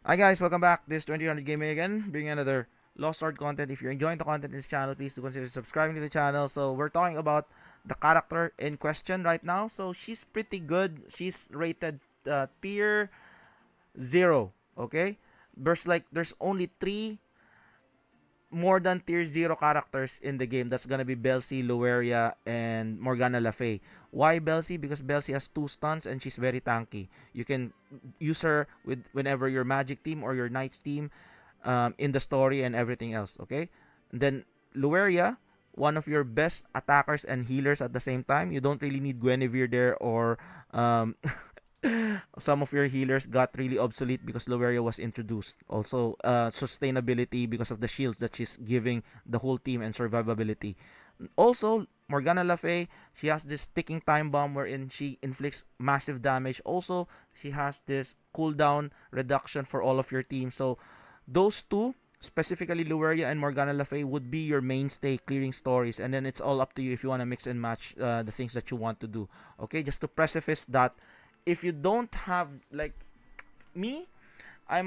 Hi guys, welcome back. This is 2000 Gaming again, bringing another Lost Art content. If you're enjoying the content in this channel, please do consider subscribing to the channel. So we're talking about the character in question right now. So she's pretty good. She's rated tier 0. Okay, there's only three more than tier 0 characters in the game. That's gonna be Belsi, Lueria, and Morgana Le Fay. Why Belsi? Because Belsi has 2 stuns and she's very tanky. You can use her with whenever your magic team or your knights team, in the story and everything else. Okay, and then Lueria, one of your best attackers and healers at the same time. You don't really need Guinevere there, or um, some of your healers got really obsolete because Loveria was introduced. Also, sustainability because of the shields that she's giving the whole team and survivability. Also, Morgana Le Fay, she has this ticking time bomb wherein she inflicts massive damage. Also, she has this cooldown reduction for all of your team. So, those two, specifically Lueria and Morgana Le Fay, would be your mainstay clearing stories. And then it's all up to you if you want to mix and match the things that you want to do. Okay, just to preface that, if you don't have like me, I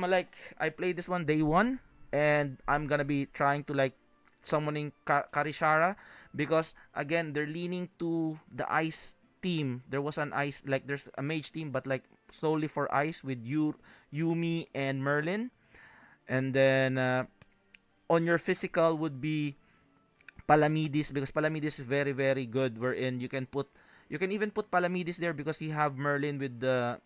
played this one day one, and I'm gonna be trying to like summoning Karishara, because again they're leaning to the ice team. There was an ice, like there's a mage team, but like solely for ice with Yumi and Merlin. And then on your physical would be Palamidis, because Palamidis is very very good, wherein you can even put Palamidis there because you have Merlin with the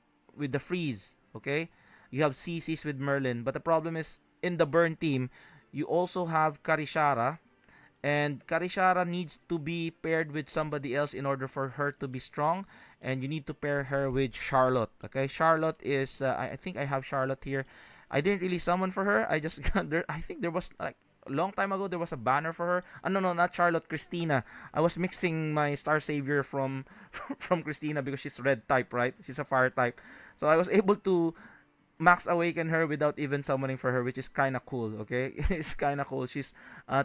freeze. Okay, you have CCs with Merlin, but the problem is in the burn team you also have Karishara, and Karishara needs to be paired with somebody else in order for her to be strong, and you need to pair her with Charlotte. Okay, Charlotte is I think I have Charlotte here. I didn't really summon for her. I just got there. I think there was like a long time ago there was a banner for her. No, not Charlotte, Christina. I was mixing my Star Savior from from Christina because she's red type, right? She's a fire type. So I was able to max awaken her without even summoning for her, which is kind of cool. Okay, it's kind of cool. She's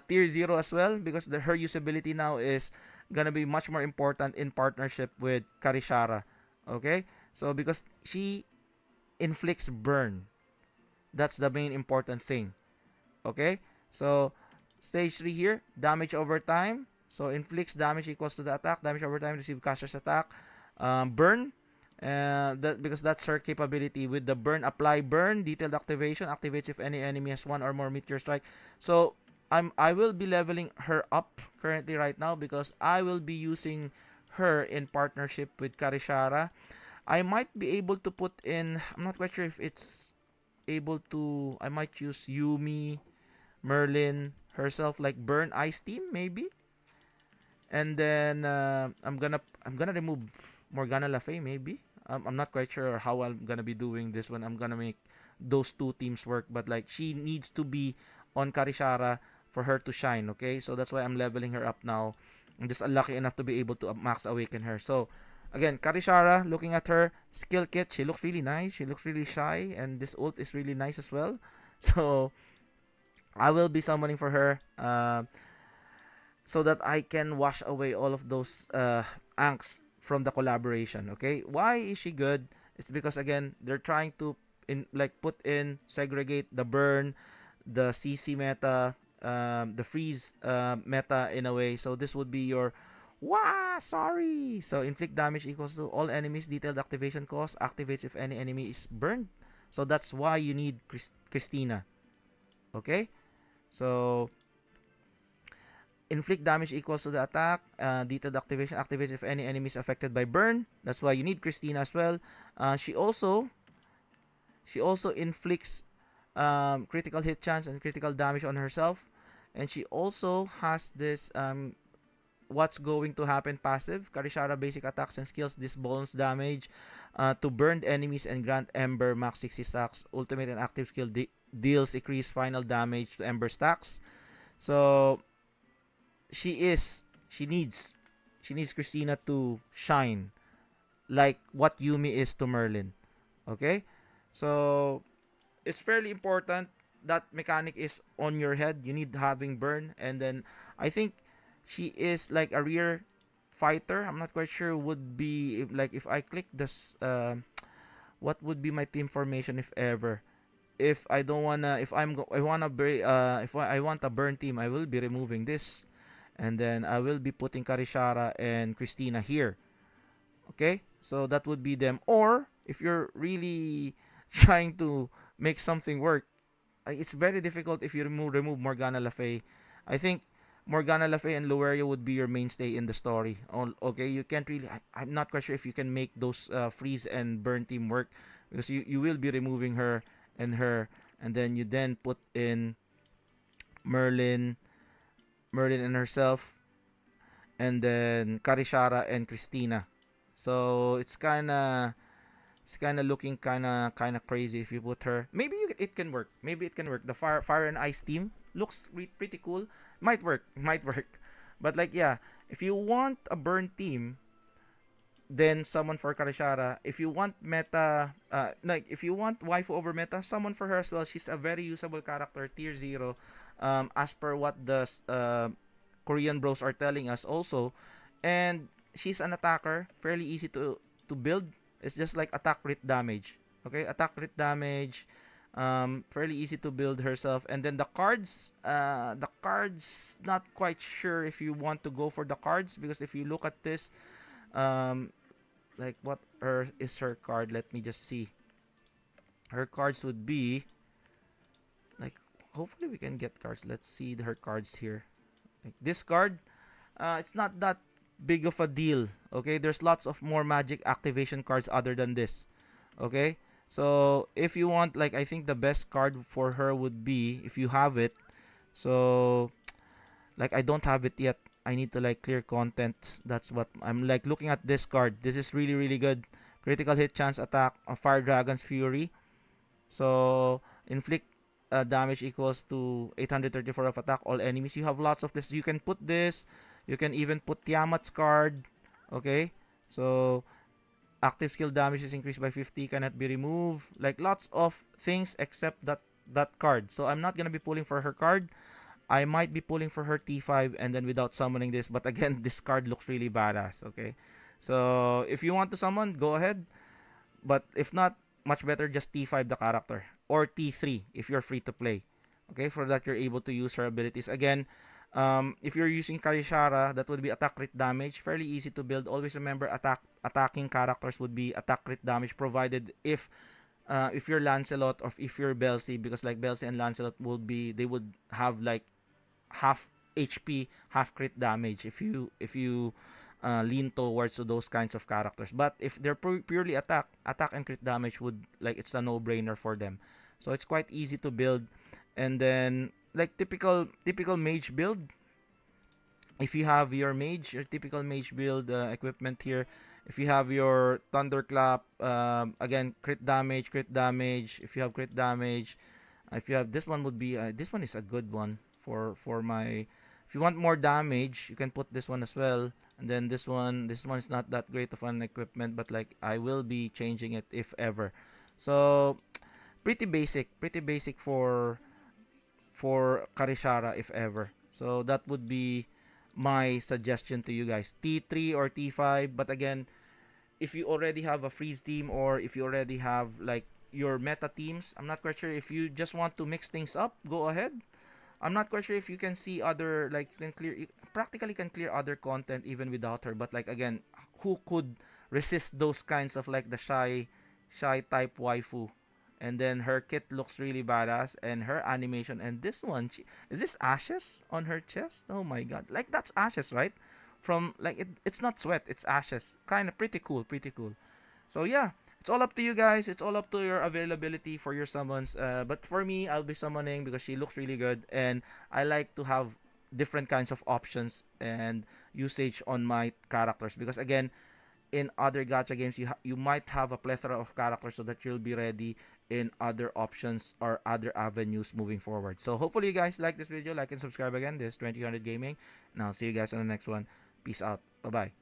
tier 0 as well, because her usability now is gonna be much more important in partnership with Karishara. Okay, so because she inflicts burn, that's the main important thing. Okay, so stage 3 here, damage over time. So inflicts damage equals to the attack. Damage over time, receive caster's attack. Burn, that because that's her capability. With the burn, apply burn. Detailed activation activates if any enemy has one or more meteor strike. So I will be leveling her up currently right now because I will be using her in partnership with Karishara. I might be able to put in. I'm not quite sure if it's able to. I might use Yumi, Merlin herself, like burn ice team maybe, and then I'm gonna remove Morgana Le Fay maybe. I'm not quite sure how I'm gonna be doing this one. I'm gonna make those two teams work, but like she needs to be on Karishara for her to shine. Okay, so that's why I'm leveling her up now. I'm just unlucky enough to be able to max awaken her. So again, Karishara, looking at her skill kit, she looks really nice. She looks really shy, and this ult is really nice as well. So I will be summoning for her, so that I can wash away all of those angst from the collaboration. Okay, why is she good? It's because again they're trying to put in segregate the burn, the CC meta, the freeze meta in a way. So this would be your sorry. So inflict damage equals to all enemies. Detailed activation cost activates if any enemy is burned. So that's why you need Christina. Okay, so inflict damage equals to the attack. Detailed activation activates if any enemy is affected by burn. That's why you need Christina as well. She also inflicts critical hit chance and critical damage on herself, and she also has this what's going to happen passive. Karishara basic attacks and skills this bonus damage to burned enemies and grant Ember max 60 stacks. Ultimate and active skill deals increased final damage to Ember stacks. So she needs Christina to shine like what Yumi is to Merlin. Okay? So it's fairly important that mechanic is on your head. You need having burn, and then I think she is like a rear fighter. I'm not quite sure would be if I click this what would be my team formation if ever. if I don't wanna, if I wanna if I want a burn team, I will be removing this, and then I will be putting Karishara and Christina here. Okay, so that would be them. Or if you're really trying to make something work, it's very difficult if you remove Morgana Le Fay. I think Morgana Le Fay and Lueria would be your mainstay in the story. Okay, you can't really. I'm not quite sure if you can make those freeze and burn team work, because you will be removing her, and then you then put in Merlin, Merlin and herself, and then Karishara and Christina. So it's kind of looking kind of crazy if you put her. Maybe it can work. Maybe it can work. The fire and ice team looks pretty cool. Might work. Might work. But like yeah, if you want a burn team, then someone for Karishara. If you want meta, like if you want waifu over meta, someone for her as well. She's a very usable character, tier 0, as per what the Korean bros are telling us also. And she's an attacker, fairly easy to build. It's just like attack crit damage. Okay, attack crit damage. Fairly easy to build herself. And then the cards, not quite sure if you want to go for the cards, because if you look at this, um, like what is her card? Let me just see. Her cards would be like, hopefully we can get cards. Let's see her cards here. Like this card, it's not that big of a deal. Okay, there's lots of more magic activation cards other than this. Okay, so if you want, like, I think the best card for her would be, if you have it. So like I don't have it yet. I need to like clear content. That's what I'm like looking at this card. This is really good. Critical hit chance attack of Fire Dragon's Fury. So inflict damage equals to 834 of attack all enemies. You have lots of this. You can put this. You can even put Tiamat's card. Okay. So active skill damage is increased by 50. Cannot be removed. Like lots of things except that card. So I'm not gonna be pulling for her card. I might be pulling for her T5 and then without summoning this. But again, this card looks really badass. Okay. So if you want to summon, go ahead. But if not, much better just T5 the character. Or T3 if you're free to play. Okay, for that you're able to use her abilities. Again, if you're using Karishara, that would be attack crit damage. Fairly easy to build. Always remember attacking characters would be attack crit damage, provided if you're Lancelot or if you're Belsi, because like Belsi and Lancelot would have like half HP, half crit damage if you lean towards to those kinds of characters. But if they're purely attack and crit damage would like it's a no-brainer for them. So it's quite easy to build. And then like typical mage build. If you have your typical mage build equipment here, if you have your thunderclap, again crit damage. If you have crit damage, if you have this one would be this one is a good one for my. If you want more damage, you can put this one as well. And then this one is not that great of an equipment, but like I will be changing it if ever. So pretty basic for Karishara if ever. So that would be my suggestion to you guys. T3 or T5, but again, if you already have a freeze team or if you already have like your meta teams, I'm not quite sure if you just want to mix things up, go ahead. I'm not quite sure if you can see other like you practically can clear other content even without her, but like again, who could resist those kinds of like the shy type waifu? And then her kit looks really badass, and her animation, and this one, is this ashes on her chest? Oh my god, like that's ashes, right? From like it's not sweat, it's ashes. Kind of pretty cool, pretty cool. So yeah, it's all up to you guys. It's all up to your availability for your summons. But for me, I'll be summoning because she looks really good, and I like to have different kinds of options and usage on my characters, because again, in other gacha games you might have a plethora of characters, so that you'll be ready in other options or other avenues moving forward. So hopefully you guys like this video, like and subscribe. Again, this 2000 gaming, and I'll see you guys on the next one. Peace out. Bye bye.